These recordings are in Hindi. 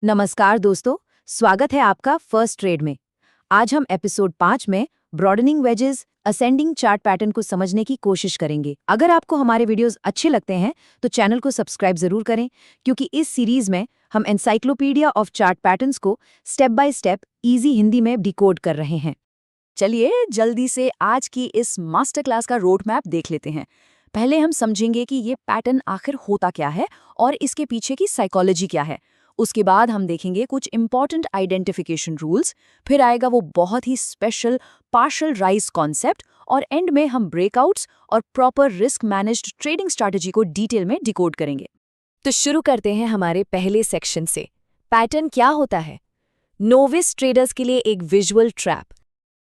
नमस्कार दोस्तों, स्वागत है आपका फर्स्ट ट्रेड में। आज हम एपिसोड 5 में broadening wages ascending chart pattern को समझने की कोशिश करेंगे। अगर आपको हमारे वीडियोस अच्छे लगते हैं तो चैनल को सब्सक्राइब जरूर करें, क्योंकि इस सीरीज में हम एनसाइक्लोपीडिया ऑफ चार्ट पैटर्न्स को step by step easy Hindi में डिकोड कर रहे हैं। चलिए जल्दी से आज की इस मास्टर क्लास का रोड मैप देख लेते हैं। पहले हम समझेंगे कि ये पैटर्न आखिर होता क्या है और इसके पीछे की साइकोलॉजी क्या है। उसके बाद हम देखेंगे कुछ इंपॉर्टेंट आइडेंटिफिकेशन रूल्स, फिर आएगा वो बहुत ही स्पेशल पार्शियल राइज कॉन्सेप्ट, और एंड में हम ब्रेकआउट्स और proper risk managed trading strategy को डिटेल में डिकोड करेंगे। तो शुरू करते हैं हमारे पहले सेक्शन से। पैटर्न क्या होता है? नोविस ट्रेडर्स के लिए एक विजुअल ट्रैप।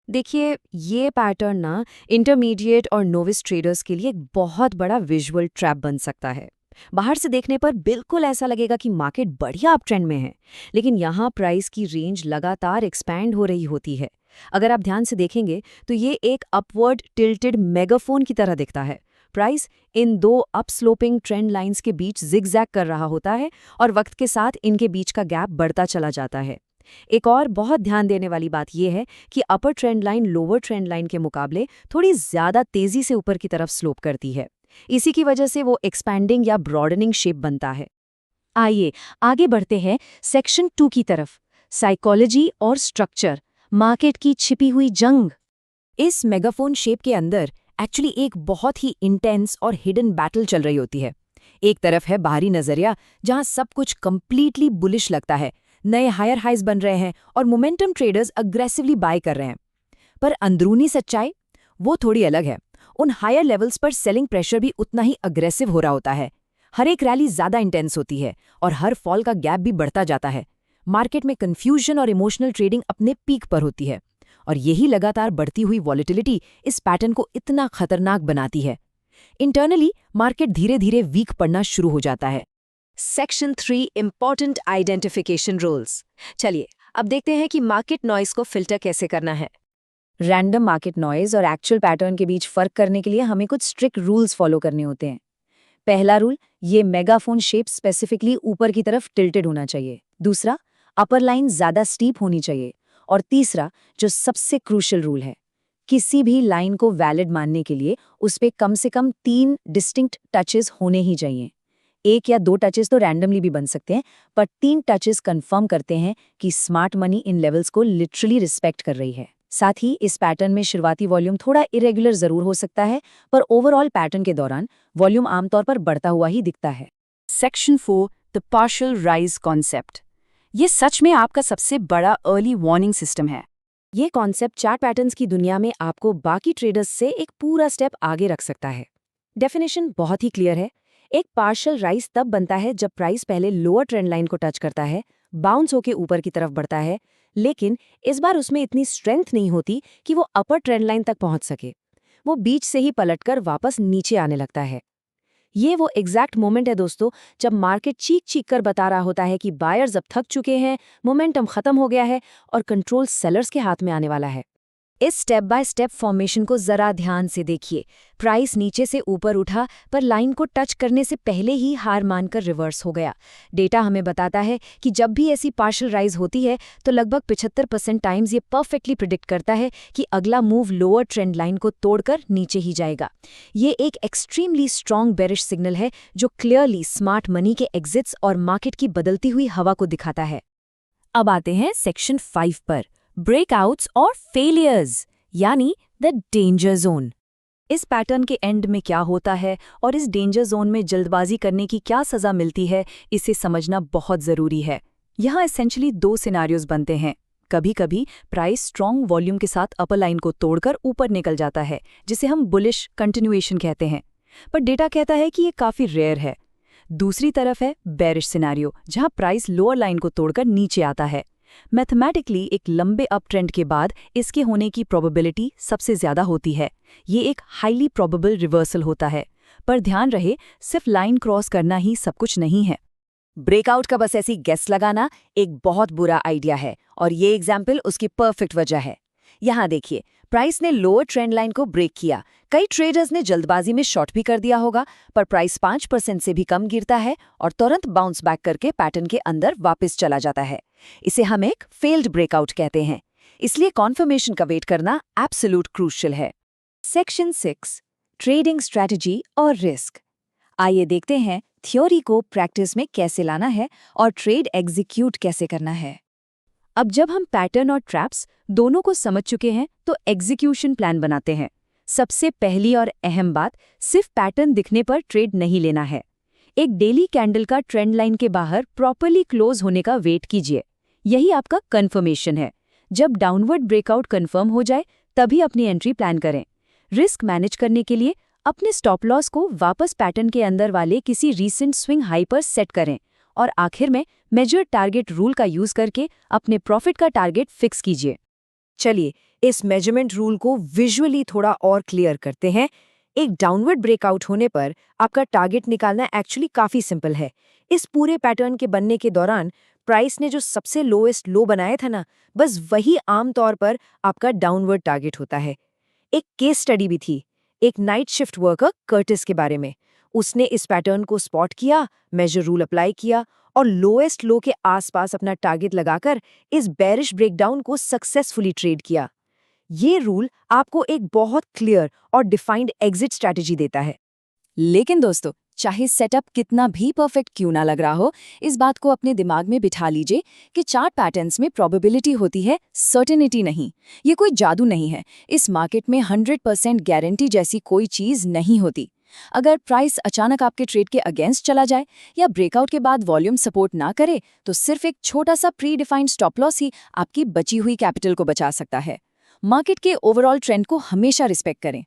देखिए, ये पैटर्न ना इंटरमीडिएट और नोविस ट्रेडर्स के लिए एक बहुत बड़ा विजुअल ट्रैप बन सकता है। बाहर से देखने पर बिल्कुल ऐसा लगेगा कि मार्केट बढ़िया अप ट्रेंड में है, लेकिन यहाँ प्राइस की रेंज लगातार एक्सपैंड हो रही होती है। अगर आप ध्यान से देखेंगे तो ये एक अपवर्ड टिल्टेड मेगाफोन की तरह दिखता है। प्राइस इन दो अपस्लोपिंग ट्रेंड लाइंस के बीच जिगजैग कर रहा होता है और वक्त के साथ इनके बीच का गैप बढ़ता चला जाता है। एक और बहुत ध्यान देने वाली बात यह है कि अपर trend line lower trend line के मुकाबले थोड़ी ज्यादा तेजी से ऊपर की तरफ स्लोप करती है। इसी की वजह से वो एक्सपैंडिंग या ब्रॉडनिंग शेप बनता है। आइए आगे बढ़ते हैं सेक्शन 2 की तरफ, साइकोलॉजी और स्ट्रक्चर, मार्केट की छिपी हुई जंग। इस मेगाफोन शेप के अंदर एक्चुअली एक बहुत ही इंटेंस और हिडन बैटल चल रही होती है। एक तरफ है बाहरी नजरिया, जहां सब कुछ कंप्लीटली बुलिश लगता है, नए हायर हाइज बन रहे हैं और मोमेंटम ट्रेडर्स अग्रेसिवली बाय कर रहे हैं। पर अंदरूनी सच्चाई वो थोड़ी अलग है। उन हायर लेवल्स पर सेलिंग प्रेशर भी उतना ही अग्रेसिव हो रहा होता है। हर एक रैली ज्यादा इंटेंस होती है और हर फॉल का गैप भी बढ़ता जाता है। मार्केट में कंफ्यूजन और इमोशनल ट्रेडिंग अपने पीक पर होती है, और यही लगातार बढ़ती हुई वॉलेटिलिटी इस पैटर्न को इतना खतरनाक बनाती है। इंटरनली मार्केट धीरे धीरे वीक पड़ना शुरू हो जाता है। Section 3 important identification rules. चलिए अब देखते हैं कि मार्केट नॉइज को फिल्टर कैसे करना है। रैंडम मार्केट नॉइज और एक्चुअल पैटर्न के बीच फर्क करने के लिए हमें कुछ स्ट्रिक्ट रूल्स फॉलो करने होते हैं। पहला रूल, ये मेगाफोन शेप स्पेसिफिकली ऊपर की तरफ टिल्टेड होना चाहिए। दूसरा, अपर लाइन ज्यादा स्टीप होनी चाहिए। और तीसरा, जो सबसे क्रूशियल रूल है, किसी भी लाइन को वैलिड मानने के लिए उस पे कम से कम 3 डिस्टिंक्ट टचेस होने ही चाहिए। 1 या 2 टचेस तो रैंडमली भी बन सकते हैं, पर 3 टचेस कंफर्म करते हैं कि स्मार्ट मनी इन लेवल्स को लिटरली रिस्पेक्ट कर रही है। साथ ही इस पैटर्न में शुरुआती वॉल्यूम थोड़ा इरेगुलर जरूर हो सकता है, पर ओवरऑल पैटर्न के दौरान वॉल्यूम आमतौर पर बढ़ता हुआ ही दिखता है। Section 4 the partial rise concept. ये सच में आपका सबसे बड़ा अर्ली वार्निंग सिस्टम है। ये कॉन्सेप्ट चार्ट पैटर्न्स की दुनिया में आपको बाकी ट्रेडर्स से एक पूरा स्टेप आगे रख सकता है। डेफिनेशन बहुत ही क्लियर है। एक पार्शियल राइज तब बनता है जब प्राइस पहले लोअर ट्रेंड लाइन को टच करता है, बाउंस होकर ऊपर की तरफ बढ़ता है, लेकिन इस बार उसमें इतनी स्ट्रेंथ नहीं होती कि वो अपर ट्रेंड लाइन तक पहुंच सके। वो बीच से ही पलटकर वापस नीचे आने लगता है। ये वो एग्जैक्ट मोमेंट है दोस्तों, जब मार्केट चीख चीख कर बता रहा होता है कि बायर्स अब थक चुके हैं, मोमेंटम खत्म हो गया है और कंट्रोल सेलर्स के हाथ में आने वाला है। इस स्टेप बाय स्टेप फॉर्मेशन को जरा ध्यान से देखिए। प्राइस नीचे से ऊपर उठा, पर लाइन को टच करने से पहले ही हार मानकर रिवर्स हो गया। डेटा हमें बताता है कि जब भी ऐसी पार्शियल राइज होती है तो लगभग 75% टाइम्स ये परफेक्टली प्रिडिक्ट करता है कि अगला मूव लोअर ट्रेंड लाइन को तोड़कर नीचे ही जाएगा। ये एक एक्सट्रीमली स्ट्रॉन्ग बेरिश सिग्नल है जो क्लियरली स्मार्ट मनी के एग्जिट्स और मार्केट की बदलती हुई हवा को दिखाता है। अब आते हैं सेक्शन 5 पर, ब्रेकआउट्स और फेलियर्स, यानी द डेंजर जोन। इस पैटर्न के एंड में क्या होता है और इस डेंजर जोन में जल्दबाजी करने की क्या सजा मिलती है, इसे समझना बहुत जरूरी है। यहाँ एसेंशियली 2 सिनारियोज बनते हैं। कभी कभी प्राइस स्ट्रॉन्ग वॉल्यूम के साथ अपर लाइन को तोड़कर ऊपर निकल जाता है, जिसे हम बुलिश कंटिन्यूएशन कहते हैं, पर डेटा कहता है कि ये काफी रेयर है। दूसरी तरफ है बेरिश सिनारियो, जहां प्राइस लोअर लाइन को तोड़कर नीचे आता है। मैथमेटिकली एक लंबे अप ट्रेंड के बाद इसके होने की प्रोबेबिलिटी सबसे ज्यादा होती है। ये एक हाईली प्रोबेबल रिवर्सल होता है, पर ध्यान रहे सिर्फ लाइन क्रॉस करना ही सब कुछ नहीं है। ब्रेकआउट का बस ऐसी गेस लगाना एक बहुत बुरा आइडिया है, और ये एग्जाम्पल उसकी परफेक्ट वजह है। यहाँ देखिए, प्राइस ने लोअर ट्रेंड लाइन को ब्रेक किया। कई ट्रेडर्स ने जल्दबाजी में शॉर्ट भी कर दिया होगा, पर प्राइस 5% से भी कम गिरता है और तुरंत बाउंस बैक करके पैटर्न के अंदर वापस चला जाता है। इसे हम एक फेल्ड ब्रेकआउट कहते हैं। इसलिए कॉन्फर्मेशन का वेट करना एब्सोल्यूट क्रूशियल है। सेक्शन 6, ट्रेडिंग स्ट्रैटेजी और रिस्क। आइए देखते हैं थ्योरी को प्रैक्टिस में कैसे लाना है और ट्रेड एग्जीक्यूट कैसे करना है। अब जब हम पैटर्न और ट्रैप्स दोनों को समझ चुके हैं तो एग्जीक्यूशन प्लान बनाते हैं। सबसे पहली और अहम बात, सिर्फ पैटर्न दिखने पर ट्रेड नहीं लेना है। एक डेली कैंडल का ट्रेंड लाइन के बाहर प्रॉपर्ली क्लोज होने का वेट कीजिए। यही आपका कंफर्मेशन है। जब डाउनवर्ड ब्रेकआउट कंफर्म हो जाए तभी अपनी एंट्री प्लान करें। रिस्क मैनेज करने के लिए अपने स्टॉप लॉस को वापस पैटर्न के अंदर वाले किसी रीसेंट स्विंग हाई पर सेट करें और आखिर में मेजर टारगेट रूल का यूज करके अपने प्रॉफिट का टारगेट फिक्स कीजिए। चलिए इस मेजरमेंट रूल को विजुअली थोड़ा और क्लियर करते हैं। एक डाउनवर्ड ब्रेकआउट होने पर आपका टारगेट निकालना एक्चुअली काफी सिंपल है। इस पूरे पैटर्न के बनने के दौरान प्राइस ने जो सबसे लोएस्ट लो बनाया था ना, बस वही आमतौर पर आपका डाउनवर्ड टारगेट होता है। एक केस स्टडी भी थी, एक नाइट शिफ्ट वर्कर कर्टिस के बारे में। उसने इस पैटर्न को स्पॉट किया, मेजर रूल अप्लाई किया और लोएस्ट लो के आसपास अपना टारगेट लगाकर इस बेरिश ब्रेकडाउन को सक्सेसफुली ट्रेड किया। ये रूल आपको एक बहुत क्लियर और डिफाइंड एग्जिट स्ट्रैटेजी देता है। लेकिन दोस्तों, चाहे सेटअप कितना भी परफेक्ट क्यों ना लग रहा हो, इस बात को अपने दिमाग में बिठा लीजिए कि चार्ट पैटर्न्स में प्रोबेबिलिटी होती है, सर्टेनिटी नहीं। ये कोई जादू नहीं है। इस मार्केट में 100% गारंटी जैसी कोई चीज नहीं होती। अगर प्राइस अचानक आपके ट्रेड के अगेंस्ट चला जाए या ब्रेकआउट के बाद वॉल्यूम सपोर्ट ना करे, तो सिर्फ एक छोटा सा प्री डिफाइंड स्टॉप लॉस ही आपकी बची हुई कैपिटल को बचा सकता है। मार्केट के ओवरऑल ट्रेंड को हमेशा रिस्पेक्ट करें।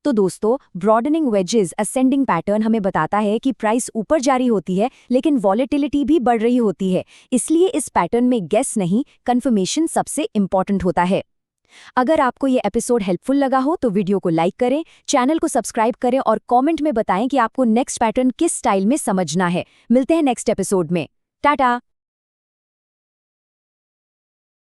तो दोस्तों, ब्रॉडनिंग वेजेस असेंडिंग पैटर्न हमें बताता है कि प्राइस ऊपर जारी होती है लेकिन वॉलेटिलिटी भी बढ़ रही होती है। इसलिए इस पैटर्न में गेस नहीं, कंफर्मेशन सबसे इंपॉर्टेंट होता है। अगर आपको ये एपिसोड हेल्पफुल लगा हो तो वीडियो को लाइक करें, चैनल को सब्सक्राइब करें और कमेंट में बताएं कि आपको नेक्स्ट पैटर्न किस स्टाइल में समझना है। मिलते हैं नेक्स्ट एपिसोड में। टाटा।